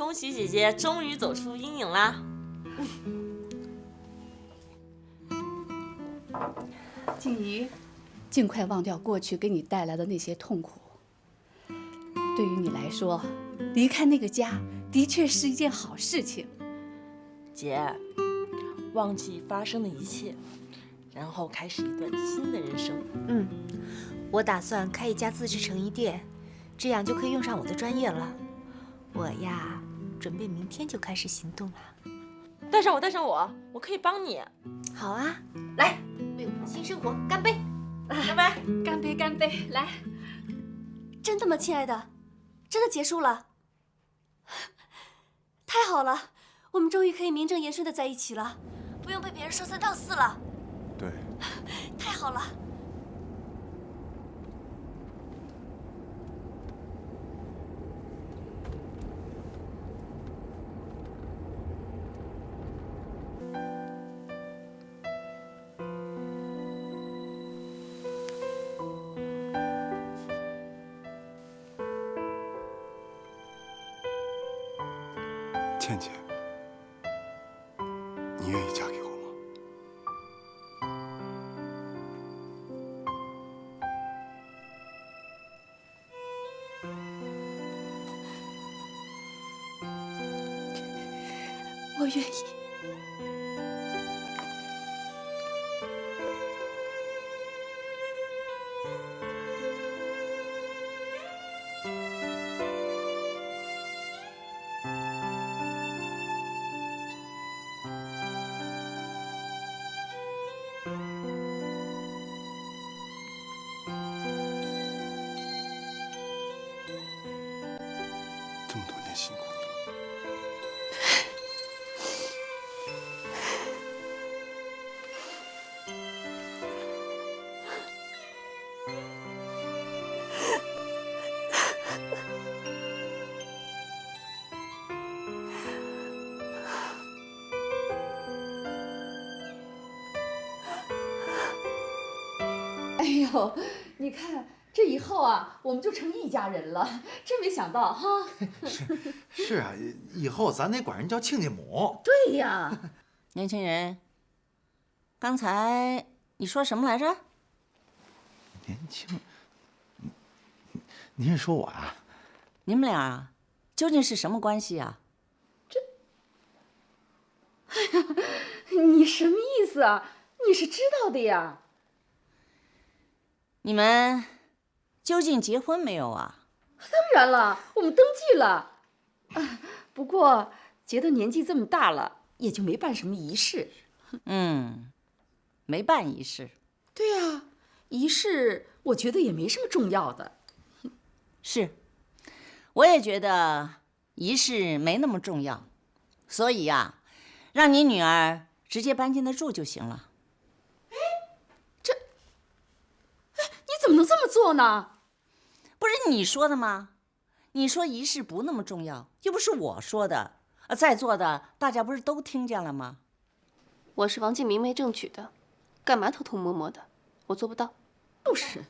恭喜姐姐终于走出阴影啦！静怡，尽快忘掉过去给你带来的那些痛苦。对于你来说，离开那个家的确是一件好事情。姐，忘记发生的一切，然后开始一段新的人生。我打算开一家自制成衣店，这样就可以用上我的专业了。我呀，准备明天就开始行动了。带上我，我可以帮你。好啊，来，为我们的新生活干杯！干杯！干杯，干杯！来，真的吗，亲爱的？真的结束了？太好了，我们终于可以名正言顺的在一起了，不用被别人说三道四了。对，太好了。倩倩，你愿意嫁给我吗？我愿意。这么多年辛苦你了。哎呦，你看这以后啊，我们就成一家人了，真没想到哈。是啊，以后咱得管人叫亲家母。对呀，年轻人，刚才你说什么来着？年轻，您是说我啊？你们俩究竟是什么关系啊？你什么意思啊？你是知道的呀。你们究竟结婚没有啊？当然了，我们登记了。不过觉得年纪这么大了，也就没办什么仪式。没办仪式。对呀，仪式我觉得也没什么重要的。是，我也觉得仪式没那么重要，所以呀，让你女儿直接搬进来住就行了。你怎么能这么做呢？不是你说的吗？你说仪式不那么重要，又不是我说的。在座的大家不是都听见了吗？我是王静明媒正娶的，干嘛偷偷摸摸的？我做不到。就是，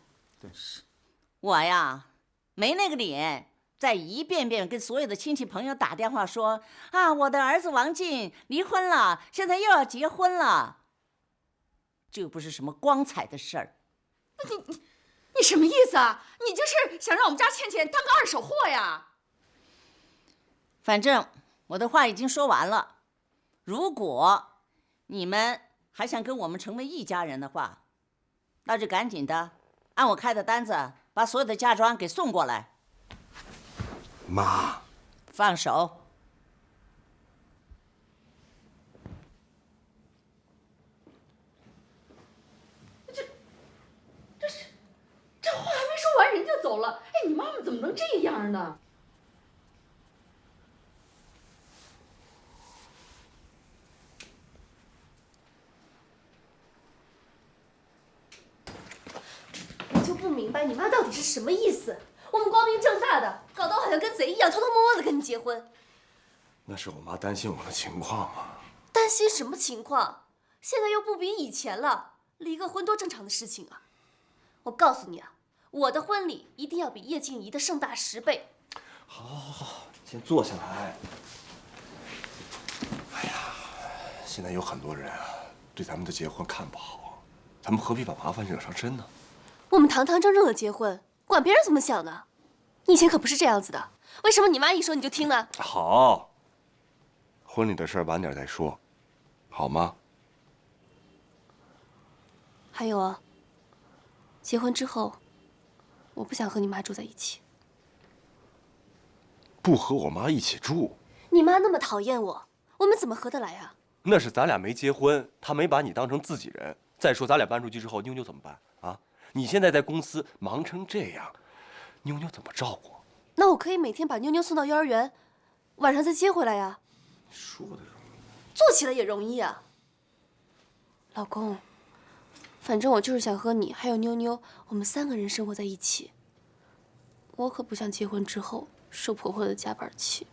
我呀，没那个脸再一遍遍跟所有的亲戚朋友打电话说啊，我的儿子王进离婚了，现在又要结婚了。这又不是什么光彩的事儿。你什么意思啊？你就是想让我们家倩倩当个二手货呀？反正我的话已经说完了，如果你们还想跟我们成为一家人的话，那就赶紧的按我开的单子把所有的嫁妆给送过来。妈，放手。这话还没说完，人就走了。哎，你妈妈怎么能这样呢？我就不明白你妈到底是什么意思。我们光明正大的，搞得我好像跟贼一样，偷偷摸摸的跟你结婚。那是我妈担心我的情况嘛。担心什么情况？现在又不比以前了，离个婚多正常的事情啊！我告诉你啊，我的婚礼一定要比叶静怡的盛大10倍。好，先坐下来。现在有很多人啊，对咱们的结婚看不好，咱们何必把麻烦惹上身呢？我们堂堂正正的结婚，管别人怎么想呢？你以前可不是这样子的，为什么你妈一说你就听呢？好，婚礼的事晚点再说，好吗？还有啊，结婚之后，我不想和你妈住在一起。不和我妈一起住？你妈那么讨厌我，我们怎么合得来啊？那是咱俩没结婚，她没把你当成自己人。再说咱俩搬出去之后，妞妞怎么办啊？你现在在公司忙成这样，妞妞怎么照顾？那我可以每天把妞妞送到幼儿园，晚上再接回来呀。说的容易，做起来也容易啊。老公，反正我就是想和你还有妞妞，我们3个人生活在一起。我可不想结婚之后受婆婆的夹板气。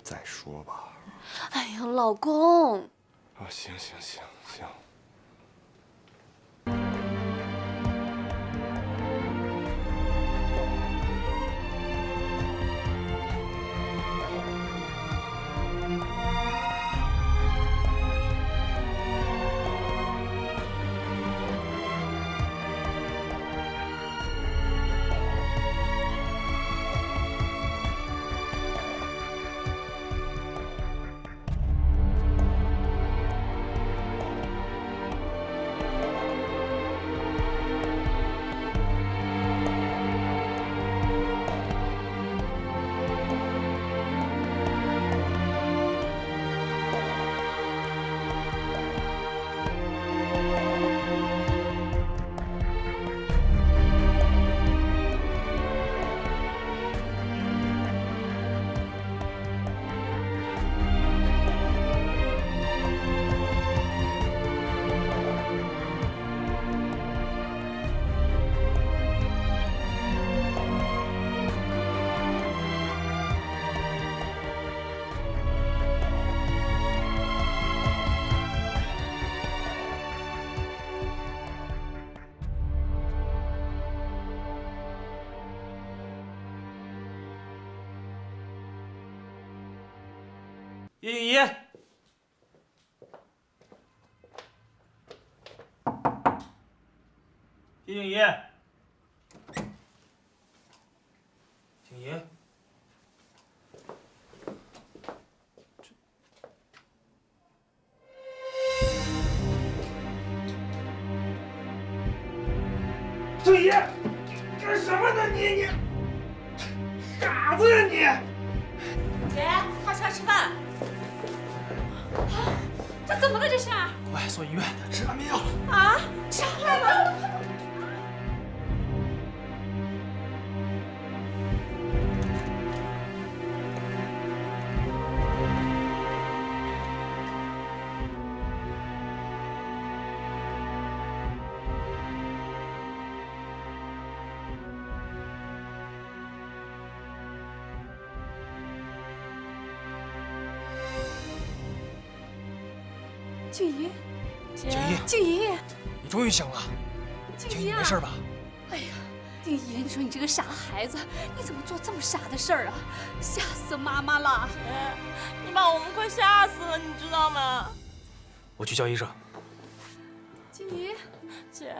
再说吧。哎呀，老公。啊，行。叶静怡，叶静怡，静怡，静怡，干什么呢你傻子呀你！姐，快出来吃饭。这怎么了？这是？快送医院，他吃安眠药了。啊，吃坏了！静怡，静怡，静怡，你终于醒了。静怡啊，你没事吧？哎呀，静怡，你说你这个傻孩子，你怎么做这么傻的事儿啊？吓死妈妈了！姐，你把我们快吓死了，你知道吗？我去叫医生。静怡，姐，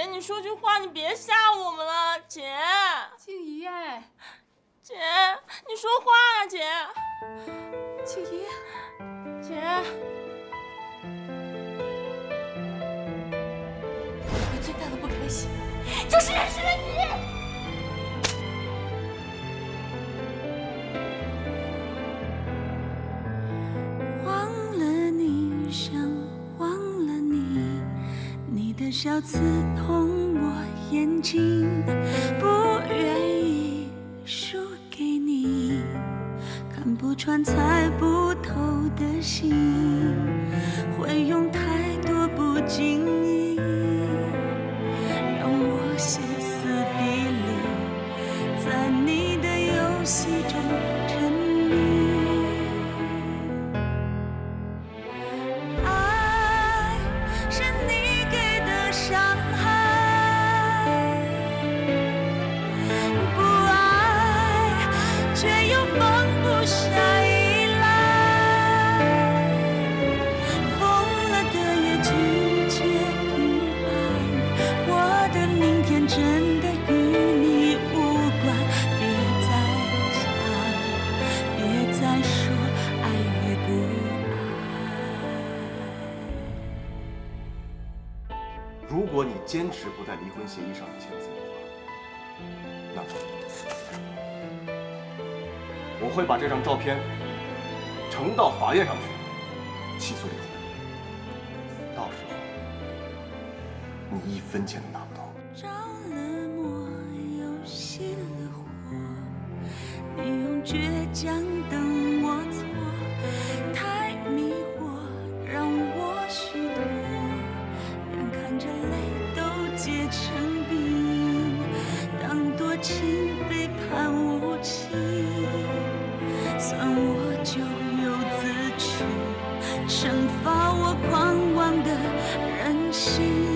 你说句话，你别吓我们了，姐。静怡，哎，姐，你说话啊，姐。静怡，姐。我最大的不开心就是认识了你。忘了你，想忘了你，你的笑刺痛我眼睛，不愿意输给你，看不穿猜不透的心，会用太多不经意，让我歇斯底里，在你的游戏中沉迷。爱是你给的伤害，不爱却又放不下依赖。果你坚持不在离婚协议上签字的话，那我会把这张照片呈到法院上去，起诉离婚。到时候你1分钱都拿不到。着了魔，又熄了火，你用倔强等我错，太迷惑，让我虚脱，眼看着泪都结成冰，当多情背叛无情，算我咎由自取，惩罚我狂妄的任性。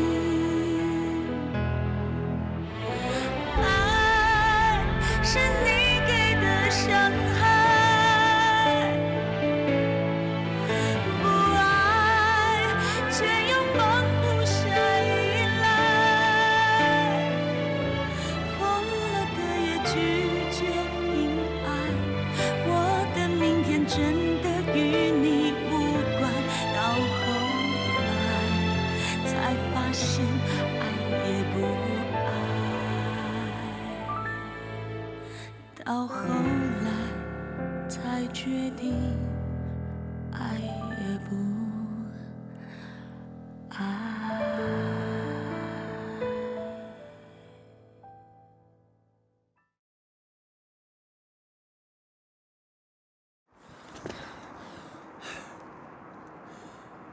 是你给的伤害，不爱却又放不下依赖，疯了的也拒绝平安，我的明天真的与你无关，到后来才发现爱也不爱。到后来才决定，爱也不爱。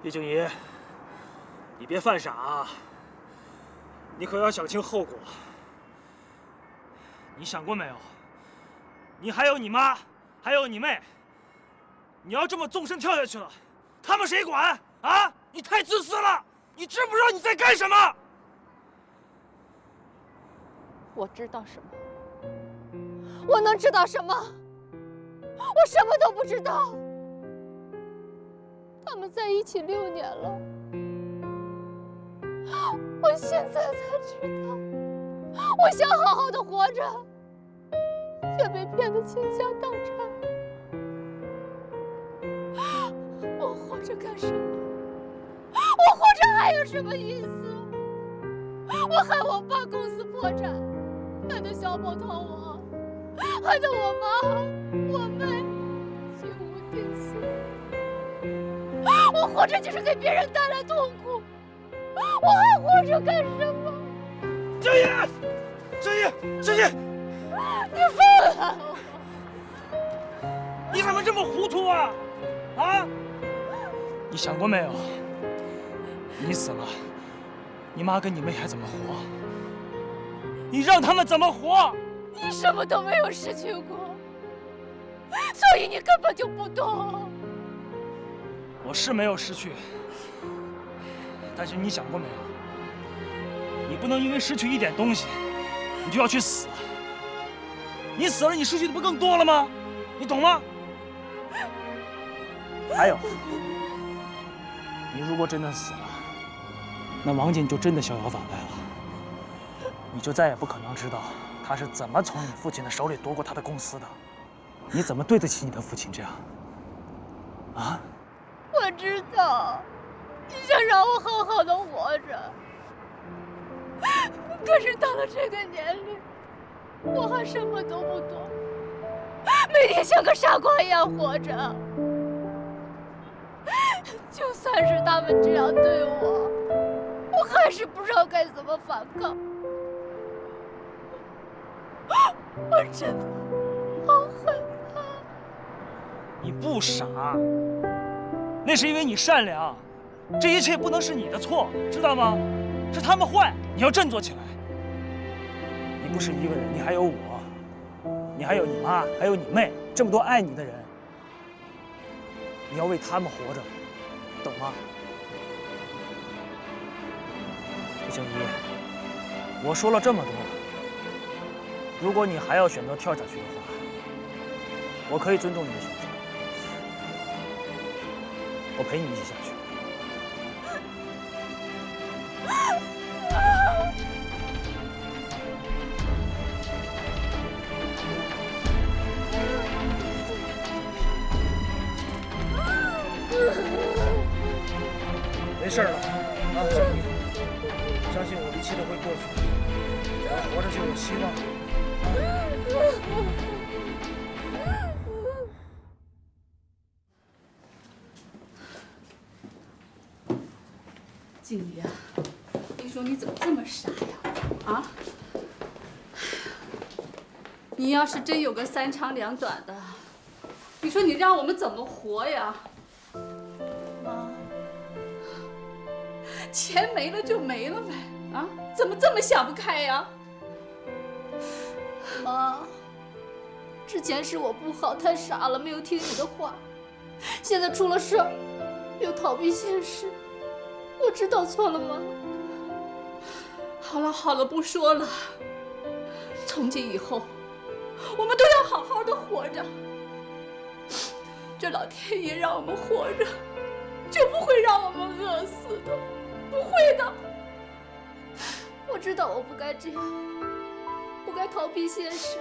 叶静怡，你别犯傻啊！你可要想清后果。你想过没有？你还有你妈，还有你妹，你要这么纵身跳下去了，他们谁管啊？你太自私了！你知不知道你在干什么？我知道什么？我能知道什么？我什么都不知道。他们在一起6年了，我现在才知道，我想好好的活着，却被骗得倾家荡产。我活着干什么？我活着还有什么意思？我害我爸公司破产，害得小宝逃亡，害得我妈、我妹居无定所。我活着就是给别人带来痛苦，我还活着干什么？静怡，静怡，静怡，你放开我！你怎么这么糊涂啊？啊！你想过没有？你死了，你妈跟你妹还怎么活？你让他们怎么活？你什么都没有失去过，所以你根本就不懂。我是没有失去，但是你想过没有？你不能因为失去一点东西，你就要去死。你死了，你失去的不更多了吗？你懂吗？还有，你如果真的死了，那王进就真的逍遥法外了，你就再也不可能知道他是怎么从你父亲的手里夺过他的公司的。你怎么对得起你的父亲这样？啊？我知道，你想让我好好的活着，可是到了这个年龄，我还什么都不懂，每天像个傻瓜一样活着。就算是他们这样对我，我还是不知道该怎么反抗。我真的好害怕。你不傻，那是因为你善良，这一切不能是你的错，知道吗？是他们坏，你要振作起来。你不是一个人，你还有我，你还有你妈，还有你妹，这么多爱你的人，你要为他们活着，懂吗？叶静怡，我说了这么多，如果你还要选择跳下去的话，我可以尊重你的选择，我陪你一起下去。没事了，啊，相信我。一切都会过去的，只要活着就有希望。静怡啊，你说你怎么这么傻呀？啊？你要是真有个3长2短的，你说你让我们怎么活呀？妈，钱没了就没了呗，啊？怎么这么想不开呀？妈，之前是我不好，太傻了，没有听你的话。现在出了事儿，又逃避现实，我知道错了吗？好了好了，不说了。从今以后，我们都要好好的活着。这老天爷让我们活着，就不会让我们饿死的，不会的。我知道我不该这样，不该逃避现实，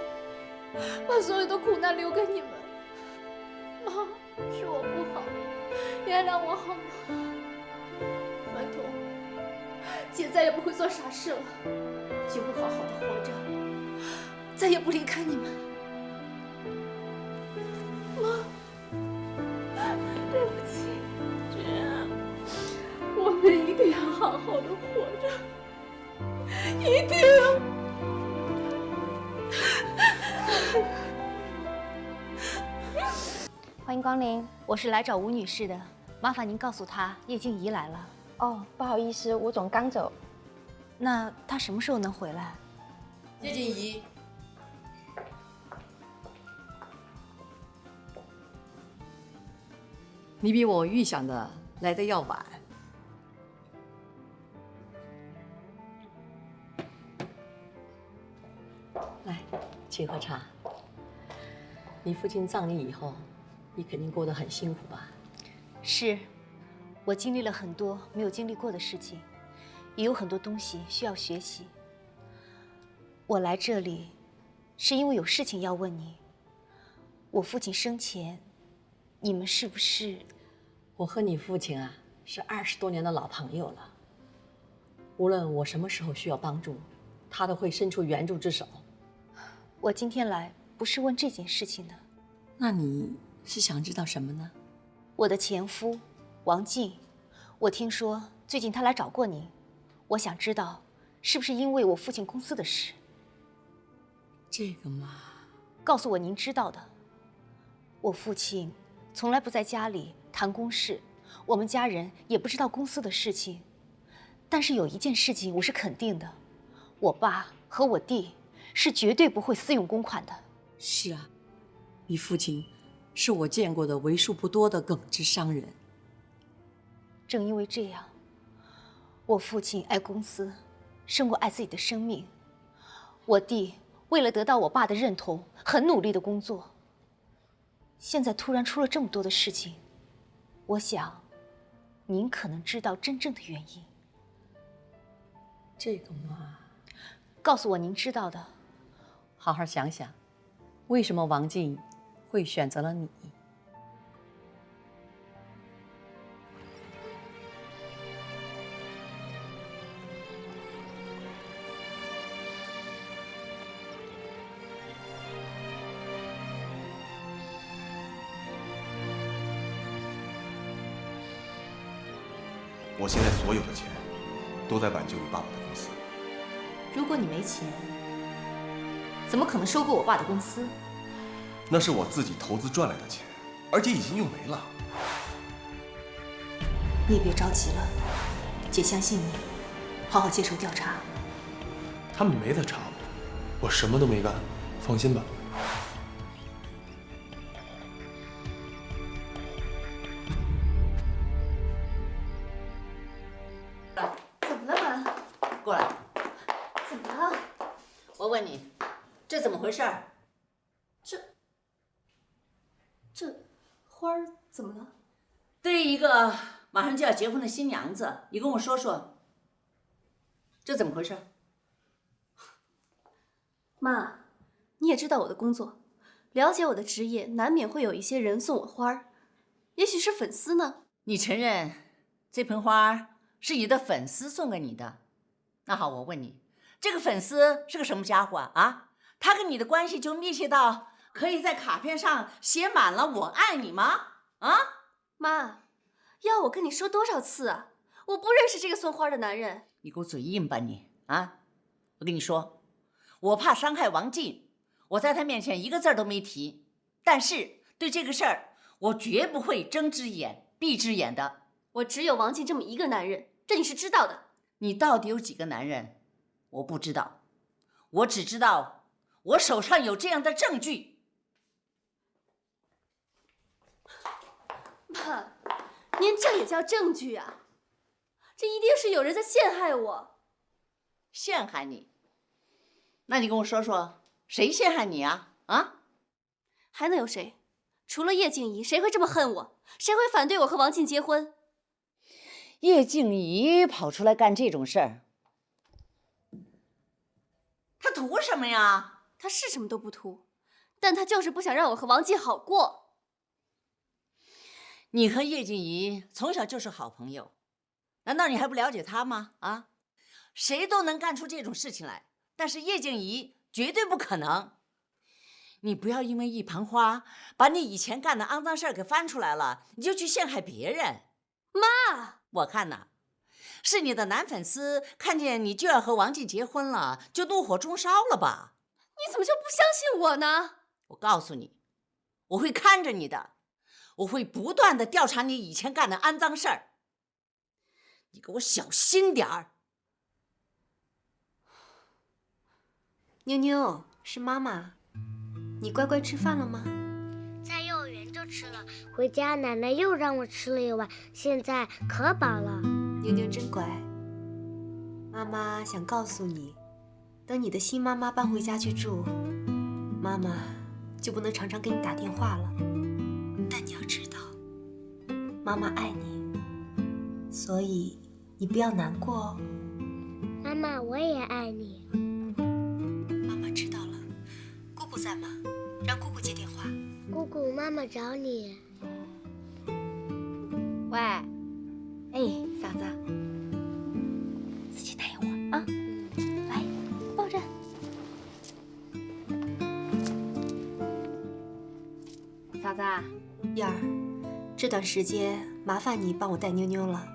把所有的苦难留给你们。妈，是我不好，原谅我好吗？拜托，姐再也不会做傻事了，就会好好的活着，再也不离开你们。妈，对不起，姐，我们一定要好好的活着，一定。欢迎光临，我是来找吴女士的，麻烦您告诉她叶静怡来了。哦，不好意思，吴总刚走。那她什么时候能回来？叶静怡，你比我预想的来得要晚。来，请喝茶。你父亲葬礼以后，你肯定过得很辛苦吧？是，我经历了很多没有经历过的事情，也有很多东西需要学习。我来这里，是因为有事情要问你。我父亲生前，你们是不是？我和你父亲啊，是20多年的老朋友了。无论我什么时候需要帮助，他都会伸出援助之手。我今天来不是问这件事情的。那你是想知道什么呢？我的前夫王静，我听说最近他来找过您，我想知道是不是因为我父亲公司的事。这个嘛，告诉我您知道的。我父亲从来不在家里谈公事，我们家人也不知道公司的事情。但是有一件事情我是肯定的，我爸和我弟是绝对不会私用公款的。是啊，你父亲是我见过的为数不多的耿直商人。正因为这样，我父亲爱公司，胜过爱自己的生命。我弟为了得到我爸的认同，很努力的工作。现在突然出了这么多的事情，我想，您可能知道真正的原因。这个嘛，告诉我您知道的。好好想想，为什么王静会选择了你？我现在所有的钱都在挽救你爸爸的公司。如果你没钱，怎么可能收购我爸的公司？那是我自己投资赚来的钱，而且已经用没了。你也别着急了，姐相信你，好好接受调查。他们没得查我什么都没干，放心吧。怎么了，妈？过来，怎么了？我问你，这怎么回事？这花儿怎么了？对于一个马上就要结婚的新娘子，你跟我说说，这怎么回事？妈，你也知道我的工作，了解我的职业，难免会有一些人送我花儿，也许是粉丝呢。你承认这盆花是你的粉丝送给你的？那好，我问你，这个粉丝是个什么家伙啊？他跟你的关系就密切到可以在卡片上写满了“我爱你”吗？啊，妈，要我跟你说多少次啊？我不认识这个送花的男人。你给我嘴硬吧你啊！我跟你说，我怕伤害王静，我在他面前一个字都没提。但是对这个事儿，我绝不会睁只眼闭只眼的。我只有王静这么一个男人，这你是知道的。你到底有几个男人？我不知道，我只知道我手上有这样的证据。妈，您这也叫证据啊？这一定是有人在陷害我。陷害你？那你跟我说说，谁陷害你啊？啊？还能有谁？除了叶静怡，谁会这么恨我？谁会反对我和王静结婚？叶静怡跑出来干这种事儿，他图什么呀？他是什么都不图，但他就是不想让我和王静好过。你和叶静怡从小就是好朋友，难道你还不了解他吗？啊，谁都能干出这种事情来，但是叶静怡绝对不可能。你不要因为一盆花把你以前干的肮脏事儿给翻出来了，你就去陷害别人。妈，我看呐，是你的男粉丝看见你就要和王静结婚了，就怒火中烧了吧？你怎么就不相信我呢？我告诉你，我会看着你的，我会不断的调查你以前干的肮脏事儿。你给我小心点儿。妞妞，是妈妈，你乖乖吃饭了吗？在幼儿园就吃了，回家奶奶又让我吃了一碗，现在可饱了。妞妞真乖。妈妈想告诉你，等你的新妈妈搬回家去住，妈妈就不能常常给你打电话了。但你要知道，妈妈爱你，所以你不要难过哦。妈妈，我也爱你。妈妈知道了。姑姑在吗？让姑姑接电话。姑姑，妈妈找你。喂，哎，嫂子，自己待一会儿啊。来，抱着。嫂子，燕儿，这段时间麻烦你帮我带妞妞了，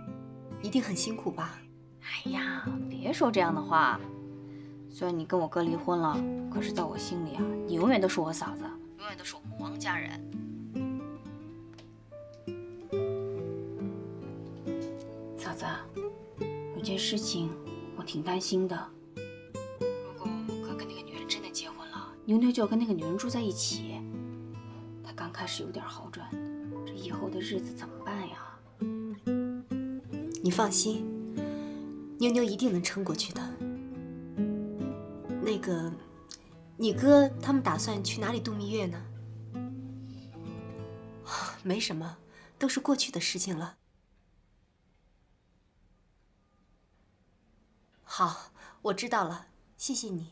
一定很辛苦吧？哎呀，别说这样的话。虽然你跟我哥离婚了，可是在我心里啊，你永远都是我嫂子，永远都是我们王家人。嫂子，有件事情我挺担心的。如果我哥跟那个女人真的结婚了，妞妞就要跟那个女人住在一起。他刚开始有点好转，这以后的日子怎么办呀？你放心，妞妞一定能撑过去的。那个，你哥他们打算去哪里度蜜月呢？没什么，都是过去的事情了。好，我知道了，谢谢你。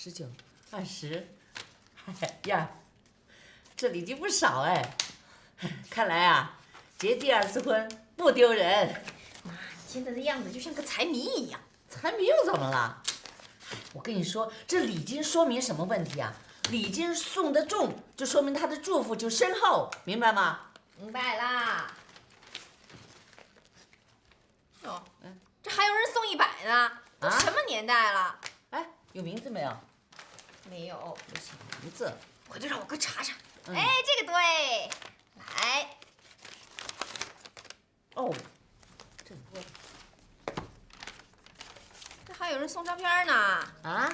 19、20，哎呀，这礼金不少哎。看来啊，结第2次婚不丢人。妈，现在的样子就像个财迷一样。财迷又怎么了？我跟你说，这礼金说明什么问题啊？礼金送得重，就说明他的祝福就深厚，明白吗？明白啦。哦，这还有人送100呢，都什么年代了？哎，有名字没有？没有。不行，名字。回头让我哥查查。哎，这个对。来。哦，这么多。这还有人送照片呢。啊？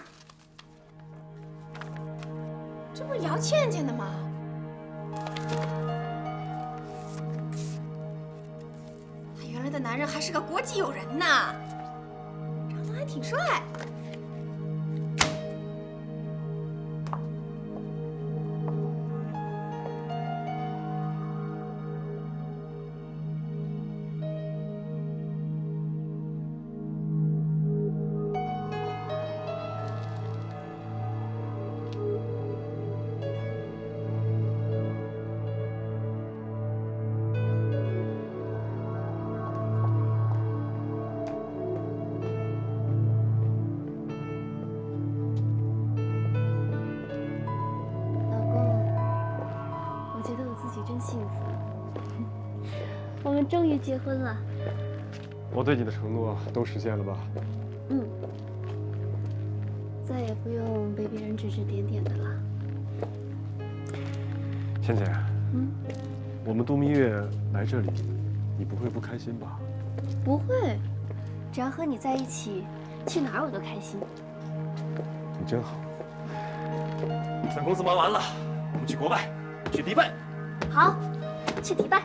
这不是姚倩倩的吗？他原来的男人还是个国际友人呢，长得还挺帅。真幸福，我们终于结婚了。我对你的承诺都实现了吧？嗯，再也不用被别人指指点点的了。倩倩，嗯，我们度蜜月来这里，你不会不开心吧？不会，只要和你在一起，去哪儿我都开心。你真好。等公司忙完了，我们去国外，去迪拜。好，去迪拜。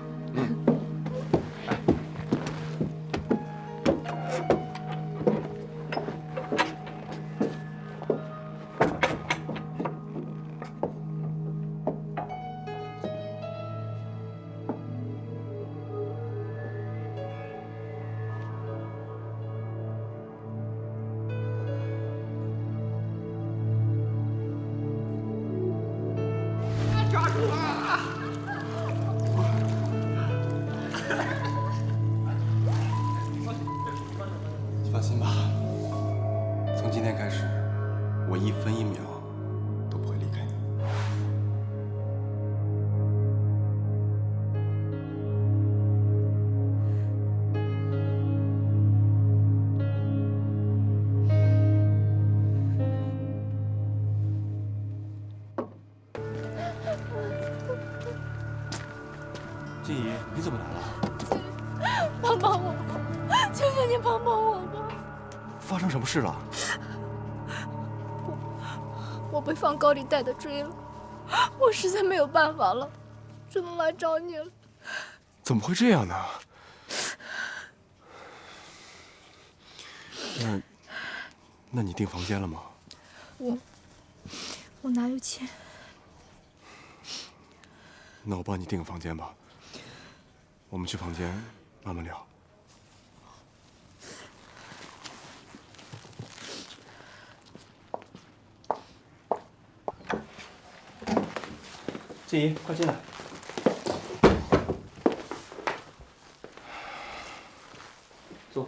抓住啊！你放心吧，从今天开始，我1分1秒都不会离开你。静怡，你怎么来了？帮帮我，求求你帮帮我吧！发生什么事了？我被放高利贷的追了，我实在没有办法了，只能来找你了。怎么会这样呢？那你订房间了吗？我哪有钱？那我帮你订个房间吧。我们去房间慢慢聊。静怡，快进来。坐。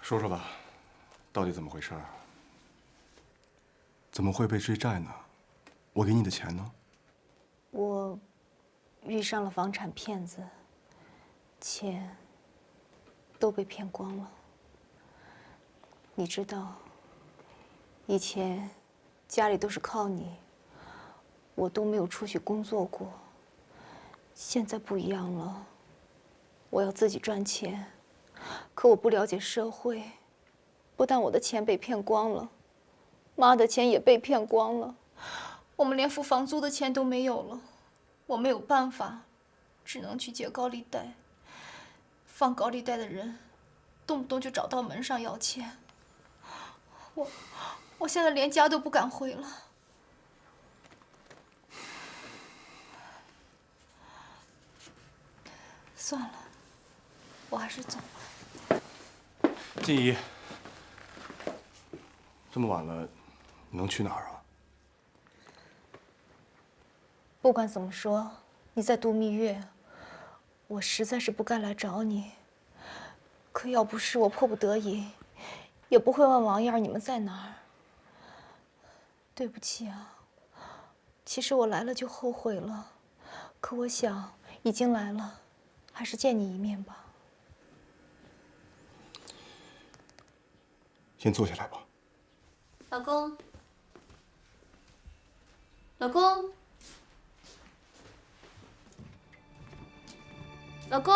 说说吧，到底怎么回事？怎么会被追债呢？我给你的钱呢？我遇上了房产骗子，钱都被骗光了。你知道，以前家里都是靠你，我都没有出去工作过。现在不一样了，我要自己赚钱。可我不了解社会，不但我的钱被骗光了，妈的钱也被骗光了，我们连付房租的钱都没有了。我没有办法，只能去借高利贷。放高利贷的人，动不动就找到门上要钱。我现在连家都不敢回了。算了，我还是走吧。静怡，这么晚了，你能去哪儿啊？不管怎么说，你在度蜜月，我实在是不该来找你。可要不是我迫不得已，也不会问王燕你们在哪儿。对不起啊，其实我来了就后悔了，可我想已经来了，还是见你一面吧。先坐下来吧。老公，老公，老公。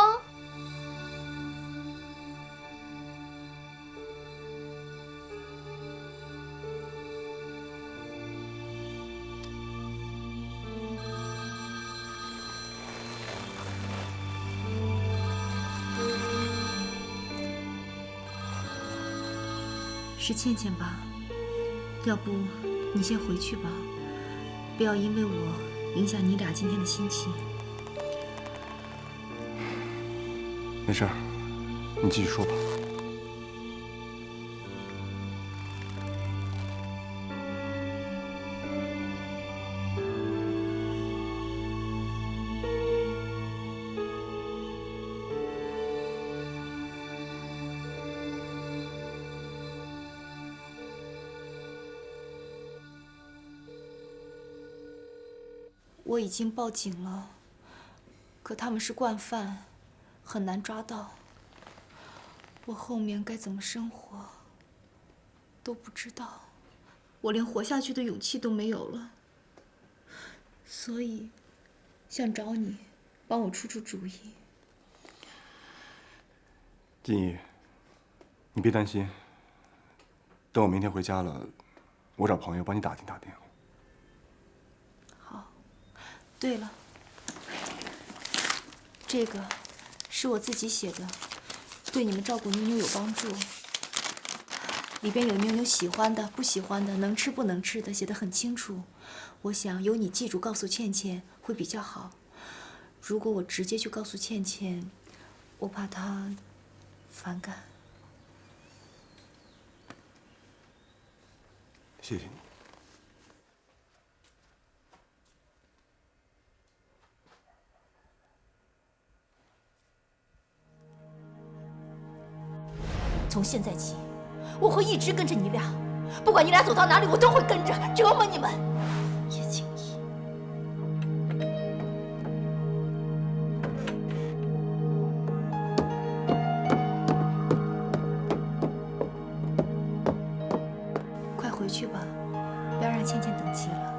是倩倩吧？要不你先回去吧，不要因为我影响你俩今天的心情。没事儿，你继续说吧。我已经报警了，可他们是惯犯，很难抓到。我后面该怎么生活都不知道，我连活下去的勇气都没有了。所以，想找你，帮我出出主意。静怡，你别担心，等我明天回家了，我找朋友帮你打听打听。对了，这个是我自己写的，对你们照顾妞妞有帮助。里边有妞妞喜欢的、不喜欢的、能吃不能吃的，写得很清楚。我想由你记住，告诉倩倩会比较好。如果我直接去告诉倩倩，我怕她反感。谢谢你。从现在起，我会一直跟着你俩，不管你俩走到哪里，我都会跟着折磨你们。叶静怡，快回去吧，不要让倩倩等急了。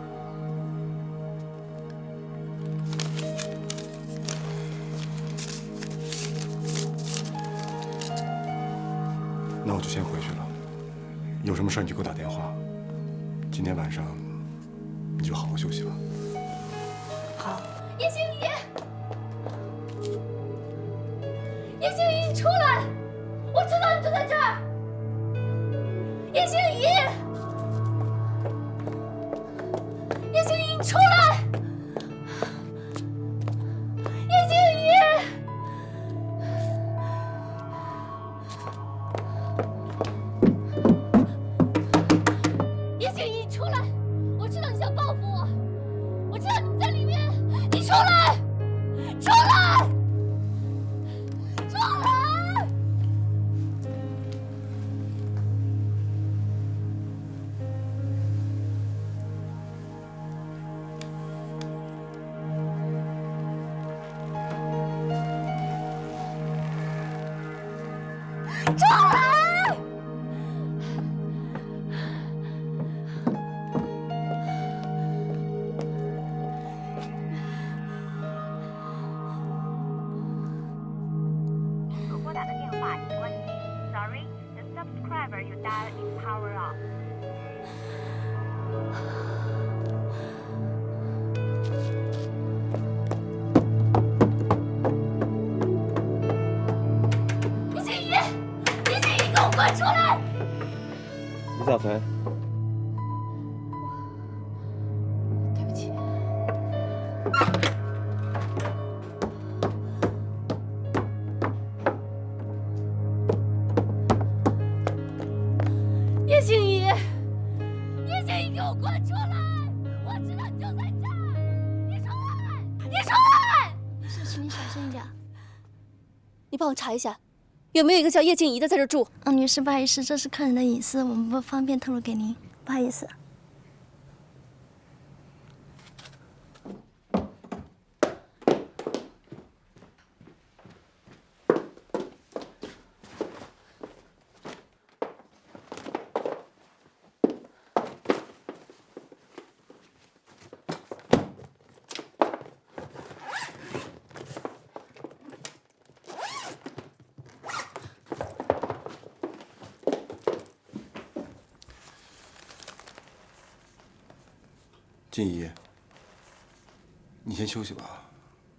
那我就先回去了，有什么事你就给我打电话。今天晚上你就好好休息吧。好。叶静怡，叶静怡，你出来！我知道你就在这儿。叶静怡，叶静怡，你出来！叶静怡。叶静怡，你出来！我知道你想报复我，我知道你们在里面，你出来！出来！出来！出来！所拨打的电话已关机。Sorry, the subscriber you dialed is power off. 叶静怡，叶静怡，给我滚出来！李小晨，对不起。帮我查一下，有没有一个叫叶静怡的在这住？女士，不好意思，这是客人的隐私，我们不方便透露给您，不好意思。静怡，你先休息吧，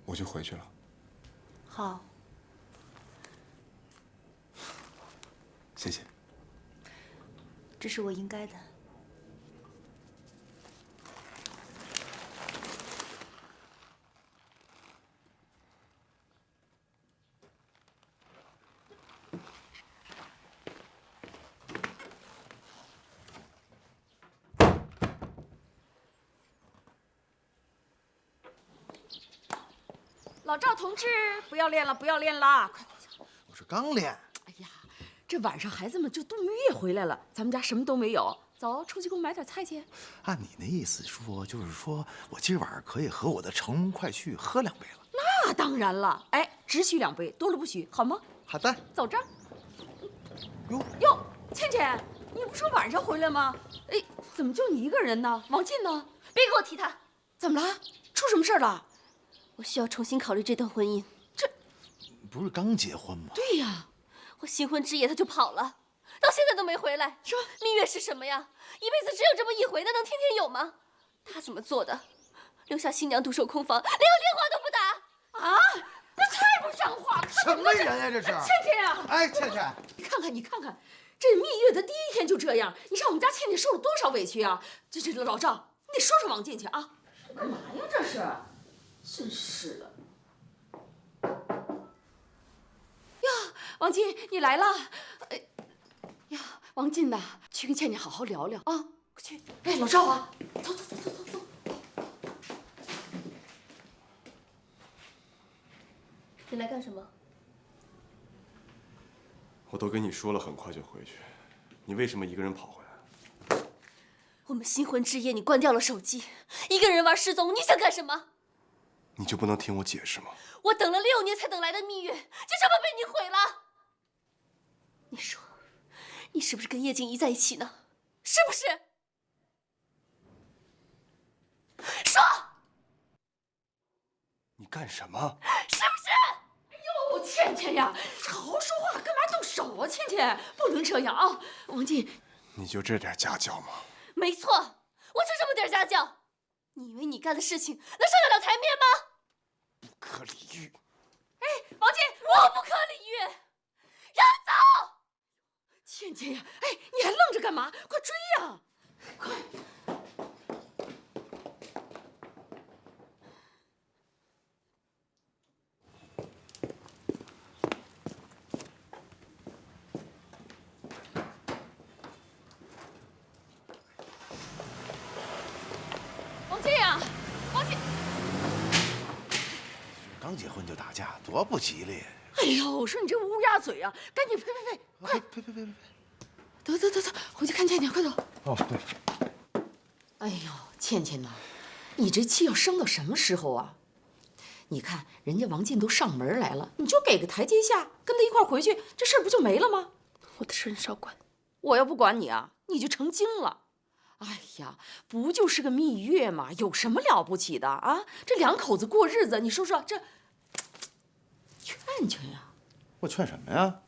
我就回去了。好，谢谢。这是我应该的。老赵同志，不要练了，不要练了！快，我是刚练。哎呀，这晚上孩子们就度蜜月回来了，咱们家什么都没有。走，出去给我买点菜去。按你那意思说，就是说我今晚上可以和我的乘龙快婿喝2杯了。那当然了，哎，只许2杯，多了不许，好吗？好的。走着。哟，倩倩，你不说晚上回来吗？哎，怎么就你一个人呢？王进呢？别给我提他！怎么了？出什么事了？我需要重新考虑这段婚姻。不是刚结婚吗？对呀，我新婚之夜他就跑了，到现在都没回来。说蜜月是什么呀？一辈子只有这么一回，那能天天有吗？他怎么做的？留下新娘独守空房，连个电话都不打啊！这太不像话了！什么人呀？这是倩倩呀！哎，倩倩，你看看，这蜜月的第1天就这样，你让我们家倩倩受了多少委屈啊！这老赵，你得说说王进去啊！干嘛呀？这是，真是的。呀，王进，你来了。哎呀，王进呐，去跟倩倩好好聊聊啊！快去。哎，老赵啊，走。你来干什么？我都跟你说了，很快就回去，你为什么一个人跑回来？我们新婚之夜，你关掉了手机，一个人玩失踪，你想干什么？你就不能听我解释吗？我等了6年才等来的蜜月，就这么被你毁了。你说，你是不是跟叶静怡在一起呢？是不是？说，你干什么？是不是？哎呦，倩倩呀，好好说话，干嘛动手啊？倩倩，不能这样啊！王进，你就这点家教吗？没错，我就这么点家教。你以为你干的事情能上得了台面吗？不可理喻！哎，王进，我不可理喻，让走！倩倩呀，哎，你还愣着干嘛？快追呀！快！王进呀，王进！刚结婚就打架，多不吉利！哎呦，我说你这乌鸦嘴啊，赶紧呸！快呸！走，回去看倩倩，快走！哦，对。哎呦，倩倩呐，你这气要生到什么时候啊？你看人家王进都上门来了，你就给个台阶下，跟他一块回去，这事儿不就没了吗？我的事你少管。我要不管你啊，你就成精了。哎呀，不就是个蜜月嘛，有什么了不起的啊？这2口子过日子，你说说这，劝呀！我劝什么呀？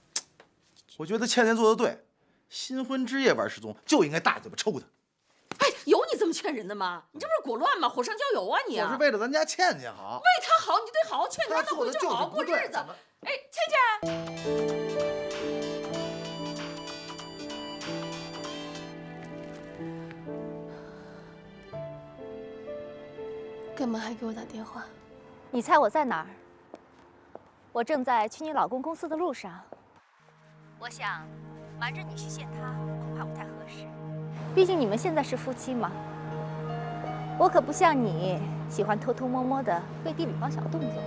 我觉得倩倩做的对，新婚之夜玩失踪就应该大嘴巴抽他。哎，有你这么劝人的吗？你这不是裹乱吗？火上浇油啊你！我是为了咱家倩倩好。为她好，你就得好好劝她，让她回去好好过日子。哎，倩倩。干嘛还给我打电话？你猜我在哪儿？我正在去你老公公司的路上。我想，瞒着你去见他，恐怕不太合适。毕竟你们现在是夫妻嘛。我可不像你，喜欢偷偷摸摸的背地里帮小动作。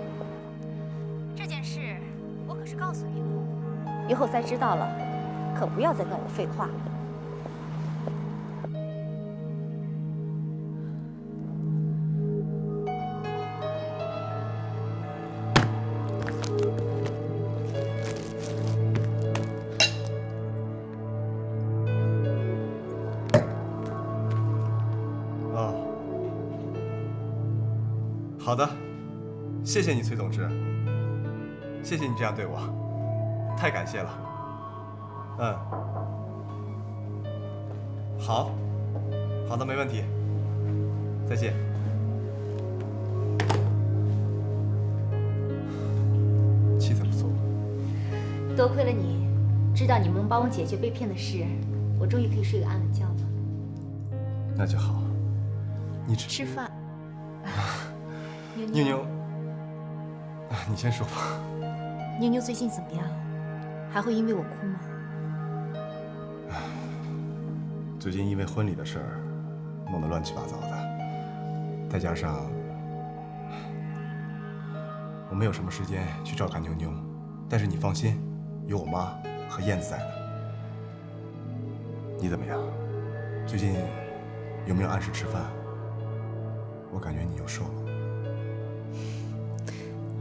这件事，我可是是告诉你了，以后再知道了，可不要再跟我废话了。好的，谢谢你，崔总之，谢谢你这样对我，太感谢了。好，好的，没问题，再见。气色不错。多亏了你，知道你们能帮我解决被骗的事，我终于可以睡个安稳觉了。那就好。你吃饭。妞妞，你先说吧。妞妞最近怎么样？还会因为我哭吗？最近因为婚礼的事儿弄得乱七八糟的，再加上我没有什么时间去照看妞妞。但是你放心，有我妈和燕子在呢。你怎么样？最近有没有按时吃饭？我感觉你又瘦了。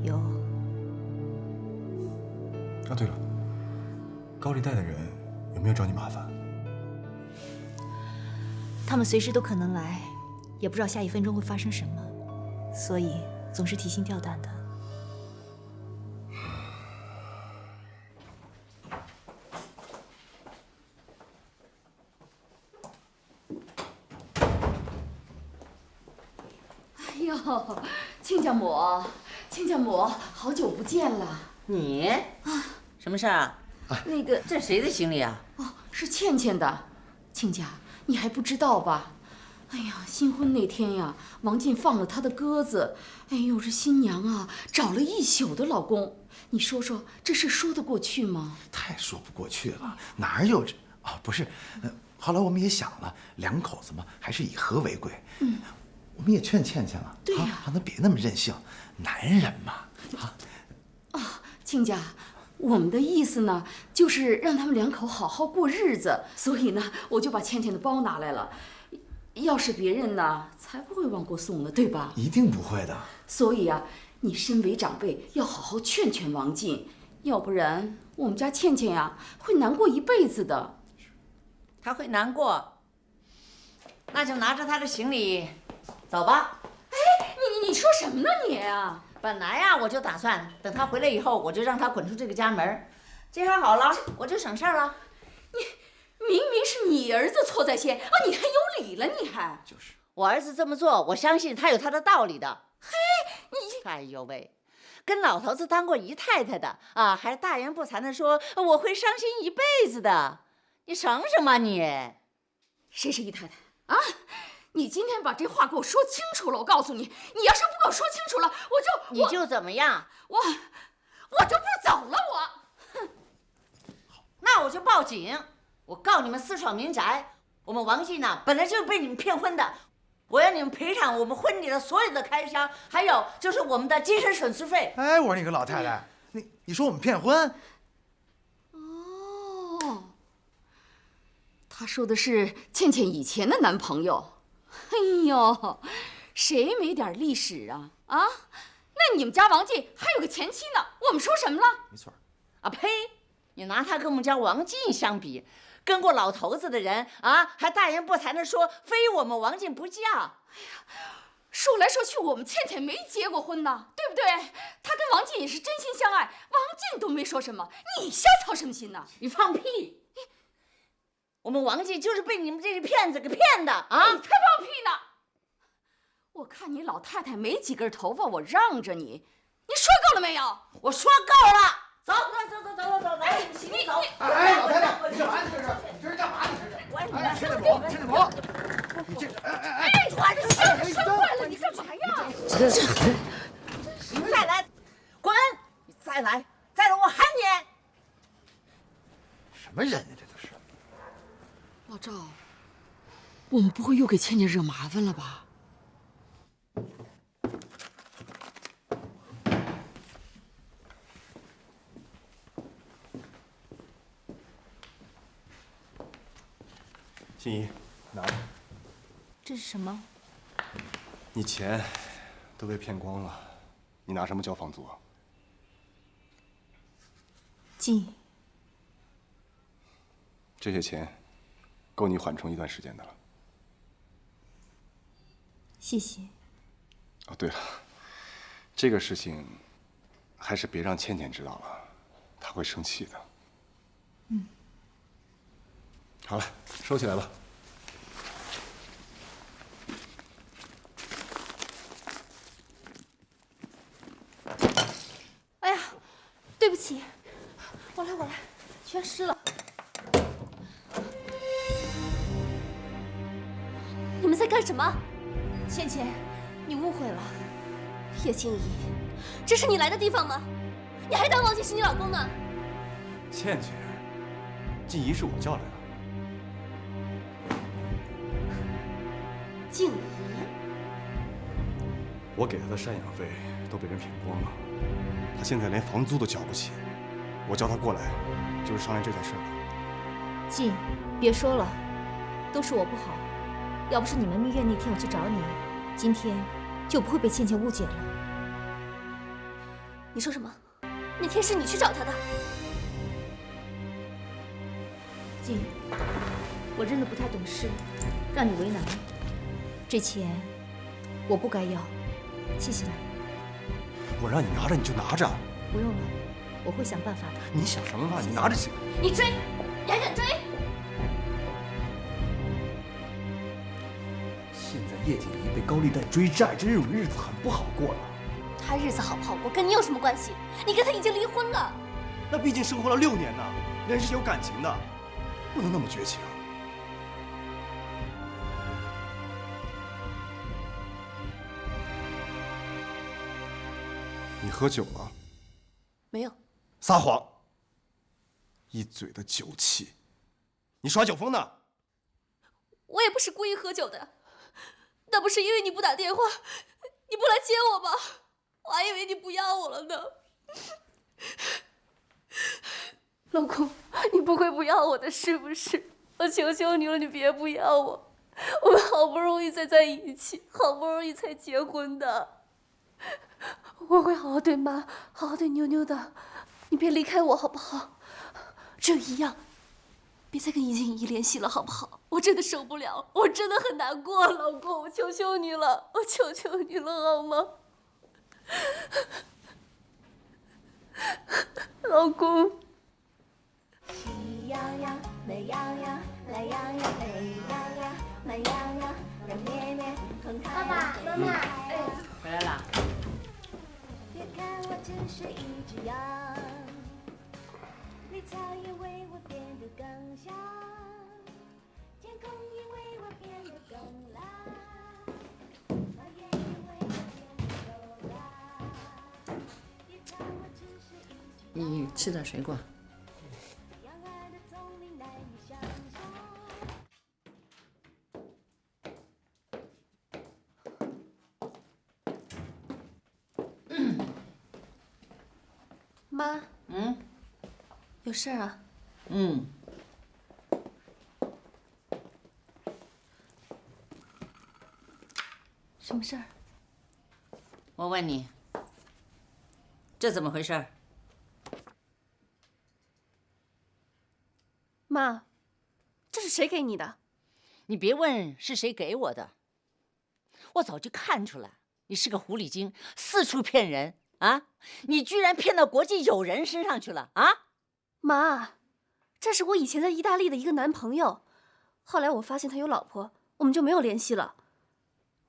有。啊，对了，高利贷的人有没有找你麻烦？他们随时都可能来，也不知道下一分钟会发生什么，所以总是提心吊胆的。哎呦，亲家母，亲家母，好久不见了。你啊，什么事儿啊？那个，这谁的行李啊？哦，是倩倩的。亲家，你还不知道吧？哎呀，新婚那天呀，王进放了他的鸽子。哎呦，这新娘啊，找了一宿的老公。你说说，这事说得过去吗？太说不过去了，哪有这啊？不是，后来我们也想了，两口子嘛，还是以和为贵。我们也劝倩倩了，对呀，让她别那么任性，男人嘛，亲家，我们的意思呢，就是让他们两口好好过日子，所以呢，我就把倩倩的包拿来了。要是别人呢，才不会往过送呢，对吧？一定不会的。所以啊，你身为长辈，要好好劝劝王进，要不然我们家倩倩呀，会难过一辈子的。他会难过，那就拿着他的行李走吧。哎，你说什么呢你啊？本来呀，我就打算等他回来以后，我就让他滚出这个家门。这下好了，我就省事儿了。明明是你儿子错在先啊，你还有理了？你还就是我儿子这么做，我相信他有他的道理的。嘿，你哎呦喂，跟老头子当过姨太太的啊，还大言不惭的说我会伤心一辈子的，你省什么你？谁是姨太太啊？你今天把这话给我说清楚了，我告诉你，你要是不给我说清楚了，你就怎么样？我就不走了，我。哼，那我就报警。我告你们私闯民宅！我们王进呐，本来就是被你们骗婚的，我要你们赔偿我们婚礼的所有的开销，还有就是我们的精神损失费。哎，我说你个老太太，你说我们骗婚？哦，他说的是倩倩以前的男朋友。哎呦，谁没点历史啊？啊，那你们家王进还有个前妻呢，我们说什么了？没错。啊呸！你拿他跟我们家王进相比。跟过老头子的人啊，还大言不惭地说非我们王进不嫁。哎呀，说来说去，我们倩倩没结过婚呢，对不对？她跟王进也是真心相爱，王进都没说什么，你瞎操什么心呢？你放屁！我们王进就是被你们这些骗子给骗的啊！你才放屁呢！我看你老太太没几根头发，我让着你，你说够了没有？我说够了。走，来，你行李走。哎，老太太，你干嘛？你这是干嘛？你这是？哎，倩倩母，倩倩母，你这，哎，我这箱子摔坏了，你干嘛呀？你再来，滚！你再来，我喊你。什么人呀，这都是。老赵，我们不会又给倩倩惹麻烦了吧？静怡，拿着。这是什么？你钱都被骗光了，你拿什么交房租啊？静，这些钱够你缓冲一段时间的了。谢谢。哦，对了，这个事情还是别让倩倩知道了，她会生气的。嗯。好了，收起来吧。哎呀，对不起，我来，全湿了。你们在干什么？倩倩，你误会了。叶静怡，这是你来的地方吗？你还当王静是你老公呢？倩倩，静怡是我叫来的。静怡，我给她的赡养费都被人骗光了，她现在连房租都交不起。我叫她过来，就是商量这件事的。静，别说了，都是我不好。要不是你们蜜月那天我去找你，今天就不会被倩倩误解了。你说什么？那天是你去找她的？静，我真的不太懂事，让你为难了。这钱我不该要，谢谢你。我让你拿着你就拿着。不用了，我会想办法的。你想什么办法？你拿着行。你追，你还敢追？现在叶锦衣被高利贷追债，这种日子很不好过了。他日子好不好过跟你有什么关系？你跟他已经离婚了。那毕竟生活了6年呢，人是有感情的，不能那么绝情。你喝酒了？没有。撒谎！一嘴的酒气，你耍酒疯呢？我也不是故意喝酒的，那不是因为你不打电话，你不来接我吗？我还以为你不要我了呢。老公，你不会不要我的是不是？我求求你了，你别不要我。我们好不容易才在一起，好不容易才结婚的。我会好好对妈，好好对妞妞的。你别离开我好不好？只有一样，别再跟易静怡联系了好不好？我真的受不了，我真的很难过，老公，我求求你了，我求求你了好吗？老公。喜羊羊、美羊羊、懒羊羊、美羊羊、慢羊羊，让绵绵同太阳。爸爸妈妈，回来啦。别看我只是一只羊，绿草也为我变得更香，天空也为我变得更蓝，花园也为我变得柔软。别看我只是一只羊。你吃点水果。妈，有事儿啊？什么事儿？我问你，这怎么回事？妈，这是谁给你的？你别问是谁给我的，我早就看出来你是个狐狸精，四处骗人啊！你居然骗到国际友人身上去了啊！妈，这是我以前在意大利的一个男朋友，后来我发现他有老婆，我们就没有联系了。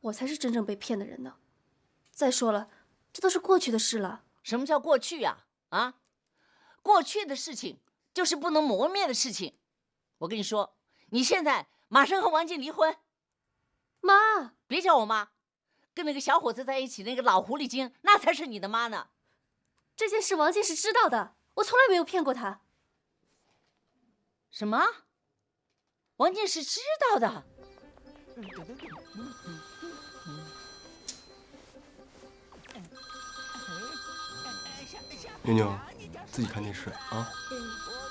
我才是真正被骗的人呢。再说了，这都是过去的事了。什么叫过去呀？啊，过去的事情就是不能磨灭的事情。我跟你说，你现在马上和王静离婚。妈，别叫我妈，跟那个小伙子在一起那个老狐狸精，那才是你的妈呢。这件事王静是知道的，我从来没有骗过她。什么？王静是知道的？妞妞，自己看电视啊。我